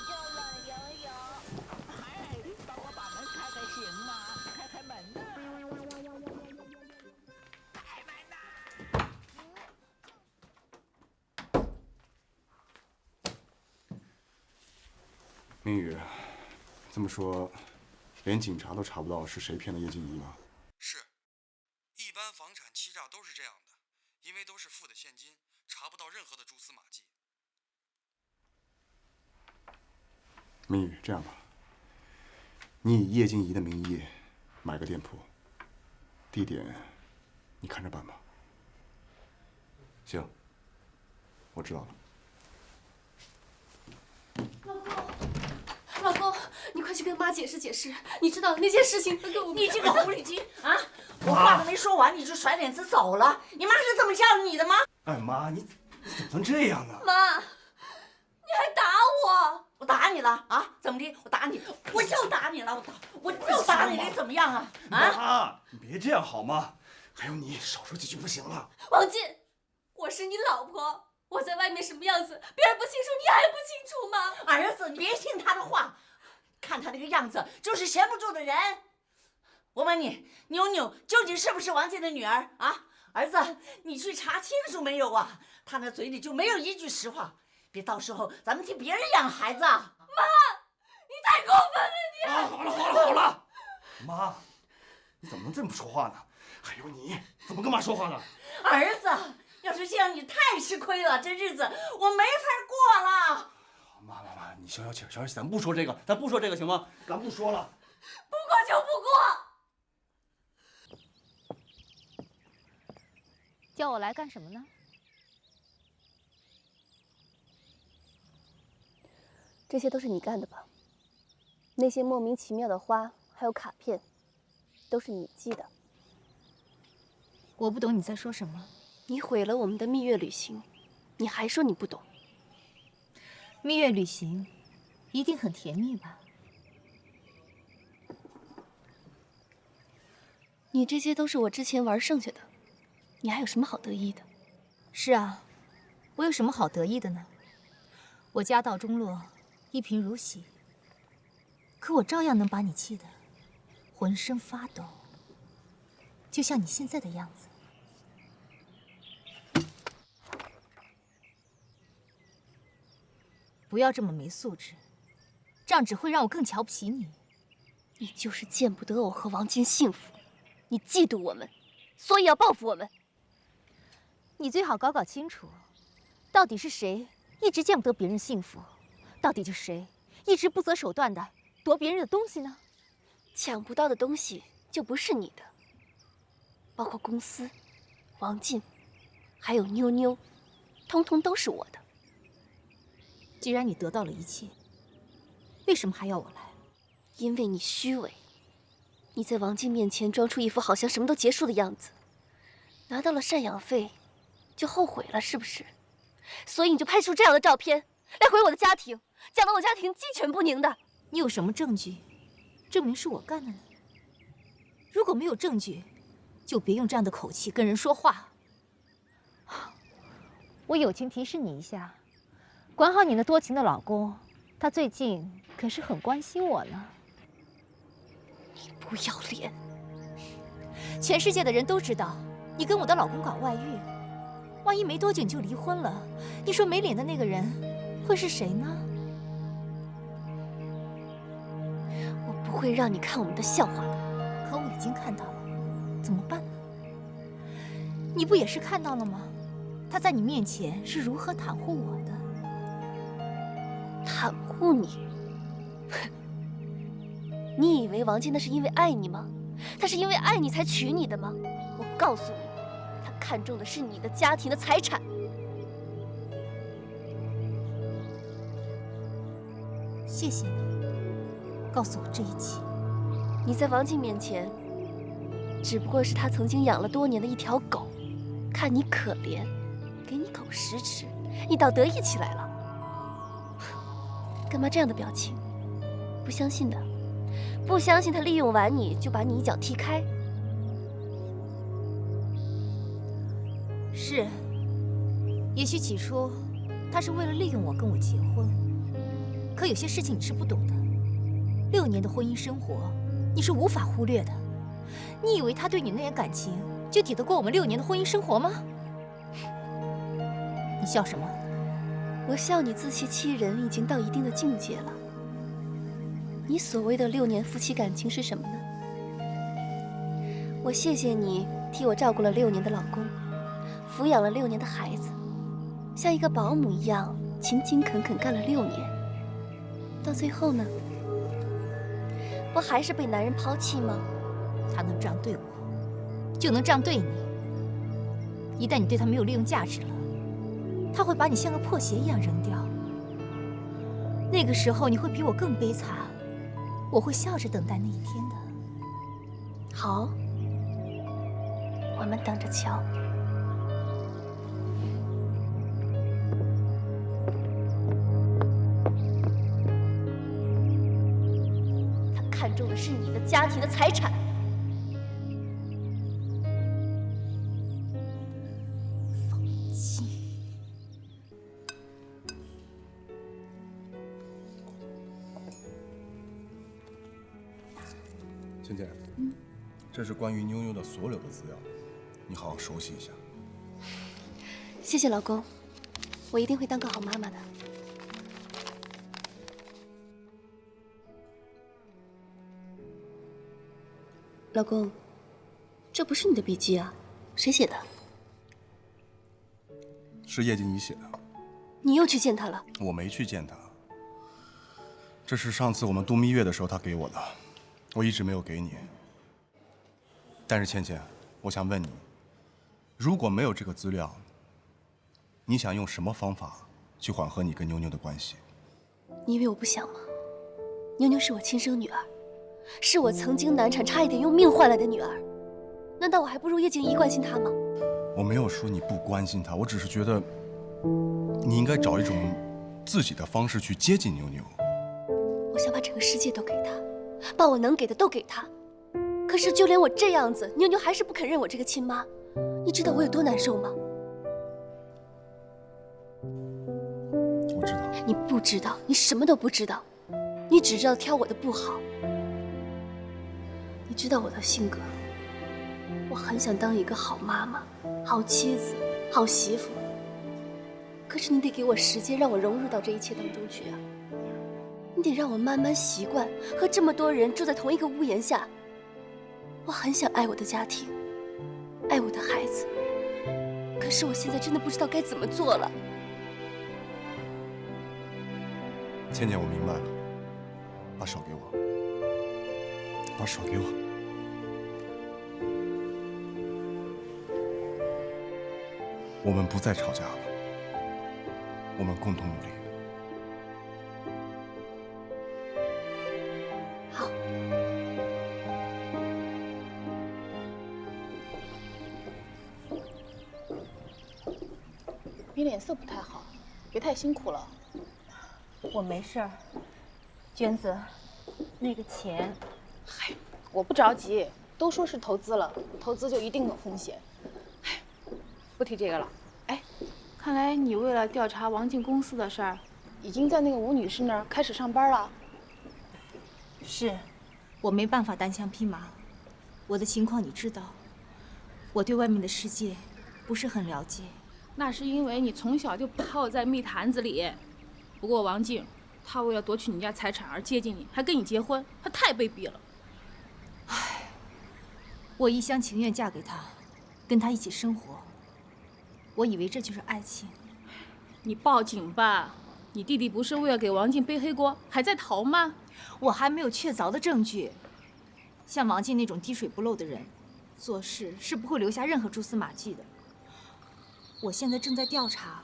漂亮游泳，帮我把门开开行明宇，这么说，连警察都查不到是谁骗了叶静怡吗？是，一般房产欺诈都是这样的，因为都是付的现金，查不到任何的蛛丝马迹。明宇，这样吧，你以叶静怡的名义买个店铺，地点你看着办吧。行，我知道了。老公，你快去跟妈解释解释。你知道那件事情跟我们……你这个狐狸精啊！我话都没说完，你就甩脸子走了。你妈是这么教育你的吗？哎妈，你怎么能这样呢？妈，你还打我！我打你了啊？怎么的？我打你，我就打你了，我就打你，你怎么样啊？妈，你别这样好吗？还有你少说几句不行了。王进，我是你老婆，我在外面什么样子，别人不清楚，你还不清楚吗？儿子，你别信他的话，看他那个样子，就是闲不住的人。我问你，妞妞究竟是不是王进的女儿啊？儿子，你去查清楚没有啊？他那嘴里就没有一句实话，别到时候咱们替别人养孩子啊！妈，你太过分了你！好了，妈，你怎么能这么说话呢？还有你，怎么跟妈说话呢？儿子，要是这样你太吃亏了，这日子我没法过了。妈，你消消气，咱不说这个，行吗？咱不说了。不过就不过。叫我来干什么呢？这些都是你干的吧？那些莫名其妙的花，还有卡片，都是你寄的。我不懂你在说什么。你毁了我们的蜜月旅行，你还说你不懂？蜜月旅行一定很甜蜜吧？你这些都是我之前玩剩下的，你还有什么好得意的？是啊，我有什么好得意的呢？我家道中落，一贫如洗，可我照样能把你气得浑身发抖，就像你现在的样子。不要这么没素质，这样只会让我更瞧不起你。你就是见不得我和王进幸福，你嫉妒我们，所以要报复我们。你最好搞清楚，到底是谁一直见不得别人幸福，到底是谁一直不择手段的夺别人的东西呢？抢不到的东西就不是你的，包括公司、王进，还有妞妞，通通都是我的。既然你得到了一切，为什么还要我来？因为你虚伪，你在王进面前装出一副好像什么都结束的样子，拿到了赡养费，就后悔了，是不是？所以你就拍出这样的照片来毁我的家庭，讲得我家庭鸡犬不宁的。你有什么证据证明是我干的呢？如果没有证据，就别用这样的口气跟人说话。我友情提示你一下，管好你那多情的老公，他最近可是很关心我呢。你不要脸！全世界的人都知道你跟我的老公搞外遇，万一没多久你就离婚了，你说没脸的那个人会是谁呢？我不会让你看我们的笑话的。可我已经看到了，怎么办呢？你不也是看到了吗？他在你面前是如何袒护我的。袒护你？你以为王进那是因为爱你吗？他是因为爱你才娶你的吗？我告诉你，他看重的是你的家庭的财产。谢谢你告诉我这一切。你在王进面前，只不过是他曾经养了多年的一条狗，看你可怜，给你狗食吃，你倒得意起来了。干嘛这样的表情？不相信的，不相信他利用完你就把你一脚踢开。是，也许起初他是为了利用我跟我结婚，可有些事情你是不懂的。6年的婚姻生活，你是无法忽略的。你以为他对你那点感情就抵得过我们6年的婚姻生活吗？你笑什么？我笑你自欺欺人已经到一定的境界了。你所谓的6年夫妻感情是什么呢？我谢谢你替我照顾了6年的老公，抚养了6年的孩子，像一个保姆一样勤勤恳恳干了6年，到最后呢，不还是被男人抛弃吗？他能这样对我，就能这样对你。一旦你对他没有利用价值了，他会把你像个破鞋一样扔掉。那个时候你会比我更悲惨，我会笑着等待那一天的。好，我们等着瞧。他看中的是你的家庭的财产。倩倩，这是关于妞妞的所有的资料，你好好熟悉一下。谢谢老公，我一定会当个好妈妈的。老公，这不是你的笔记啊，谁写的？是叶静怡写的。你又去见她了？我没去见她，这是上次我们度蜜月的时候她给我的，我一直没有给你。但是倩倩，我想问你，如果没有这个资料，你想用什么方法去缓和你跟妞妞的关系？你以为我不想吗？妞妞是我亲生女儿，是我曾经难产差一点用命换来的女儿，难道我还不如叶静怡关心她吗？我没有说你不关心她，我只是觉得你应该找一种自己的方式去接近妞妞。我想把整个世界都给她，把我能给的都给她，可是就连我这样子，妞妞还是不肯认我这个亲妈，你知道我有多难受吗？我知道。你不知道，你什么都不知道，你只知道挑我的不好。你知道我的性格，我很想当一个好妈妈、好妻子、好媳妇，可是你得给我时间，让我融入到这一切当中去啊！你得让我慢慢习惯和这么多人住在同一个屋檐下。我很想爱我的家庭，爱我的孩子，可是我现在真的不知道该怎么做了。倩倩，我明白了，把手给我，把手给我。我们不再吵架了，我们共同努力。好。你脸色不太好，别太辛苦了。我没事儿，娟子，那个钱，嗨，我不着急，都说是投资了，投资就一定有风险。哎，不提这个了。哎，看来你为了调查王静公司的事儿，已经在那个吴女士那儿开始上班了。是，我没办法单枪匹马，我的情况你知道，我对外面的世界不是很了解。那是因为你从小就泡在蜜坛子里。不过王静，她为了夺取你家财产而接近你，还跟你结婚，她太卑鄙了。唉，我一厢情愿嫁给他，跟他一起生活。我以为这就是爱情。你报警吧！你弟弟不是为了给王静背黑锅，还在逃吗？我还没有确凿的证据。像王静那种滴水不漏的人，做事是不会留下任何蛛丝马迹的。我现在正在调查，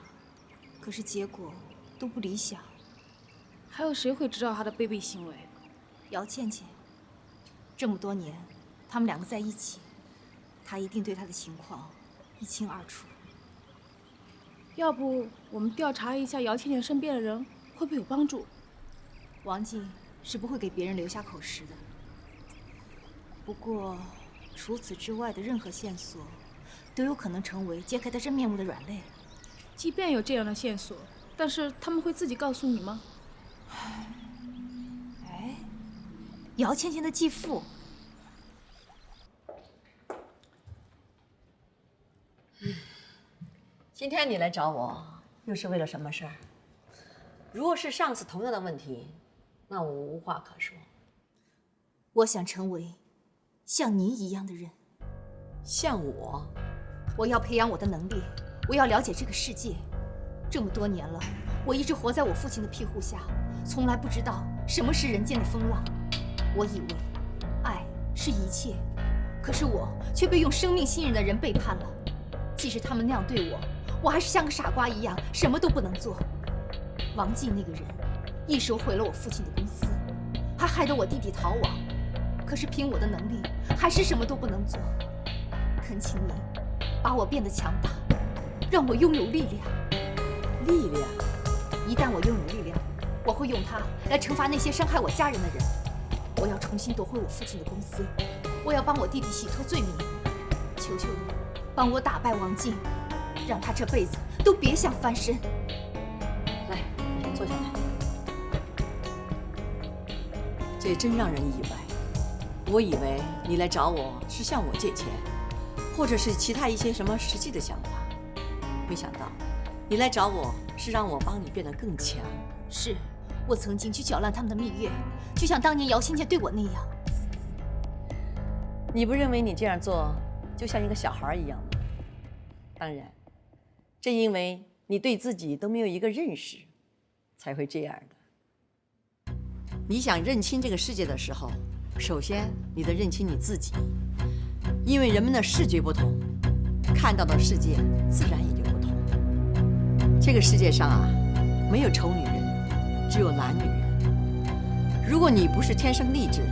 可是结果都不理想。还有谁会知道他的卑鄙行为？姚倩倩，这么多年，他们两个在一起，他一定对她的情况一清二楚。要不我们调查一下姚倩倩身边的人，会不会有帮助？王静是不会给别人留下口实的。不过，除此之外的任何线索，都有可能成为揭开他真面目的软肋。即便有这样的线索，但是他们会自己告诉你吗？哎，姚倩倩的继父。今天你来找我，又是为了什么事儿？如果是上次同样的问题，那我无话可说。我想成为像你一样的人。像我？我要培养我的能力，我要了解这个世界。这么多年了，我一直活在我父亲的庇护下，从来不知道什么是人间的风浪。我以为爱是一切，可是我却被用生命信任的人背叛了。即使他们那样对我，我还是像个傻瓜一样，什么都不能做。王静那个人，一手毁了我父亲的公司，还害得我弟弟逃亡。可是凭我的能力，还是什么都不能做。恳请你，把我变得强大，让我拥有力量。力量？一旦我拥有力量，我会用它来惩罚那些伤害我家人的人。我要重新夺回我父亲的公司，我要帮我弟弟洗脱罪名。求求你，帮我打败王静，让他这辈子都别想翻身。来，你先坐下来。这真让人意外。我以为你来找我是向我借钱，或者是其他一些什么实际的想法，没想到你来找我是让我帮你变得更强。是，我曾经去搅乱他们的蜜月，就像当年姚仙姐对我那样。你不认为你这样做就像一个小孩一样吗？当然，正因为你对自己都没有一个认识，才会这样的。你想认清这个世界的时候，首先你得认清你自己，因为人们的视觉不同，看到的世界自然也就不同。这个世界上啊，没有丑女人，只有懒女人。如果你不是天生丽质，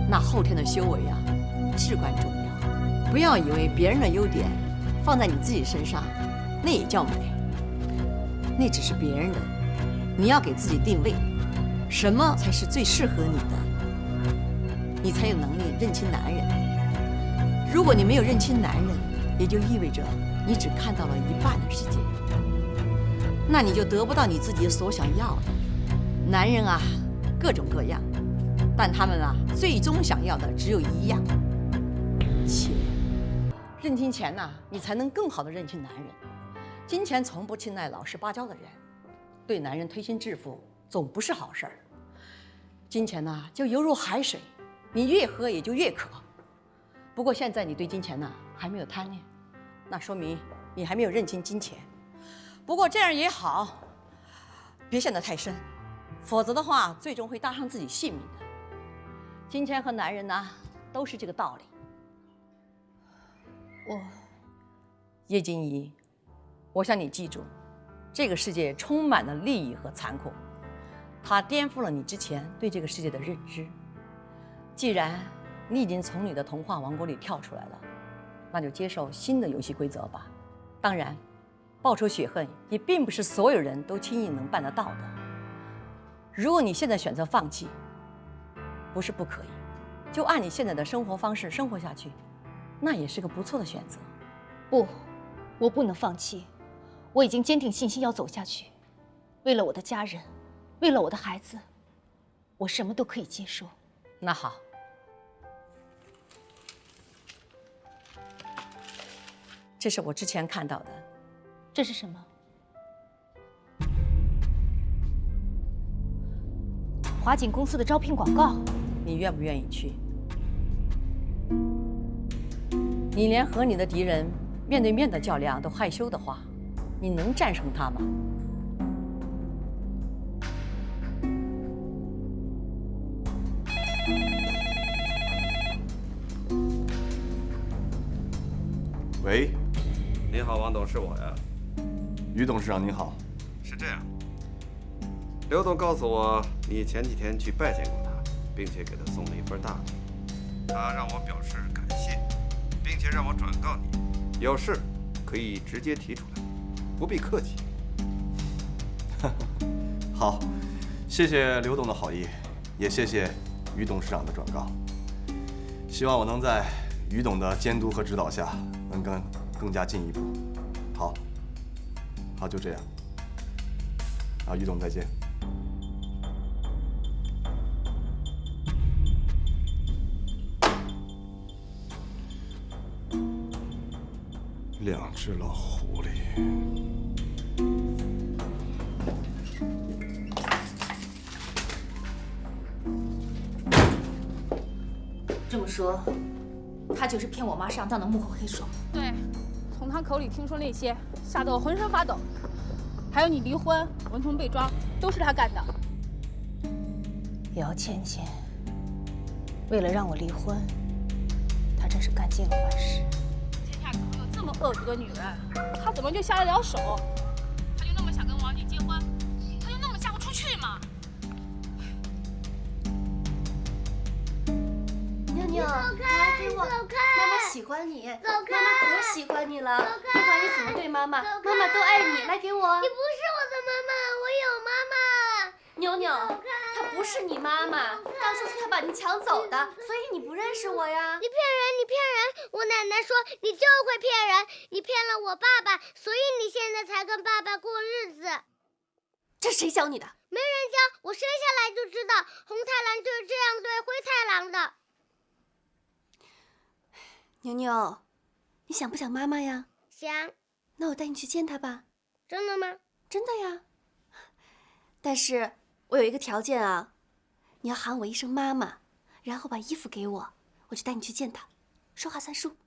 那后天的修为啊，至关重要。不要以为别人的优点放在你自己身上，那也叫美，那只是别人的。你要给自己定位，什么才是最适合你的，你才有能力认清男人。如果你没有认清男人，也就意味着你只看到了一半的世界，那你就得不到你自己所想要的。男人啊，各种各样，但他们啊，最终想要的只有一样：钱。认清钱呐，你才能更好的认清男人。金钱从不青睐老实巴交的人，对男人推心置腹总不是好事儿。金钱呐，就犹如海水，你越喝也就越渴。不过现在你对金钱呐还没有贪念，那说明你还没有认清金钱。不过这样也好，别陷得太深，否则的话最终会搭上自己性命的。金钱和男人呢，都是这个道理。叶金怡，我想你记住，这个世界充满了利益和残酷，它颠覆了你之前对这个世界的认知。既然你已经从你的童话王国里跳出来了，那就接受新的游戏规则吧。当然，报仇雪恨也并不是所有人都轻易能办得到的。如果你现在选择放弃，不是不可以，就按你现在的生活方式生活下去，那也是个不错的选择。不，我不能放弃，我已经坚定信心要走下去。为了我的家人，为了我的孩子，我什么都可以接受。那好，这是我之前看到的。这是什么？华景公司的招聘广告。你愿不愿意去？你连和你的敌人面对面的较量都害羞的话，你能战胜他吗？喂，你好，王董，是我呀。于董事长您好。是这样，刘董告诉我，你前几天去拜见过他，并且给他送了一份大礼。他让我表示感谢，并且让我转告你，有事可以直接提出来，不必客气。好，谢谢刘董的好意，也谢谢于董事长的转告。希望我能在于董的监督和指导下，能更加进一步。好，就这样。于董再见。两只老狐狸。这么说，他就是骗我妈上当的幕后黑手。对，从他口里听说那些，吓得我浑身发抖。还有你离婚、文彤被抓，都是他干的。姚倩倩，为了让我离婚，她真是干尽了坏事。天下怎么有这么恶毒的女人？她怎么就下得了手？她就那么想跟王静结婚？她就那么嫁不出去吗？妞妞，来给我，妈妈喜欢你，妈妈可喜欢你了。不管你怎么对妈妈，妈妈都爱你。来给我。你不是我的妈妈，我有妈妈。妞妞，她不是你妈妈，当初是她把你抢走的，所以你不认识我呀。你骗人，你骗人！我奶奶说你就会骗人，你骗了我爸爸，所以你现在才跟爸爸过日子。这谁教你的？没人教，我生下来就知道红太狼就是这样对灰太狼的。妞妞，你想不想妈妈呀？想。那我带你去见她吧。真的吗？真的呀。但是我有一个条件啊，你要喊我一声妈妈，然后把衣服给我，我就带你去见她。说话算数。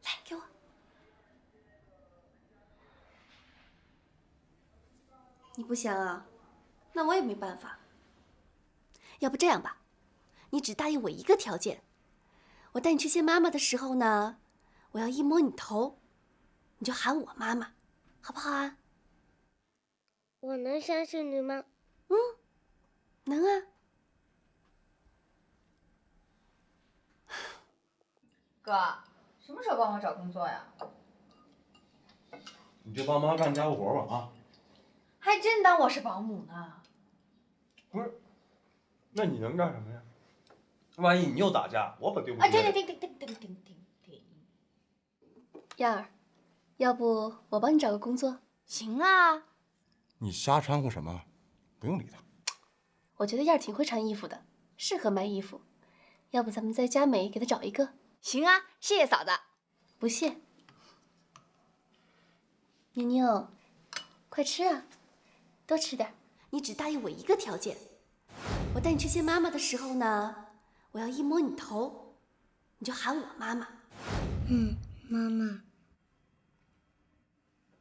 来，给我。你不想啊？那我也没办法。要不这样吧，你只答应我一个条件。我带你去见妈妈的时候呢，我要一摸你头，你就喊我妈妈，好不好啊？我能相信你吗？能啊。哥，什么时候帮我找工作呀？你就帮忙干家务活吧啊！还真当我是保姆呢。不是，那你能干什么呀？万一你又打架，我可对不起。停！燕儿，要不我帮你找个工作？行啊。你瞎掺和什么？不用理他。我觉得燕儿挺会穿衣服的，适合卖衣服。要不咱们在佳美给她找一个？行啊，谢谢嫂子。不谢。妞妞，快吃啊，多吃点。你只答应我一个条件，我带你去见妈妈的时候呢，我要一摸你头，你就喊我妈妈。妈妈。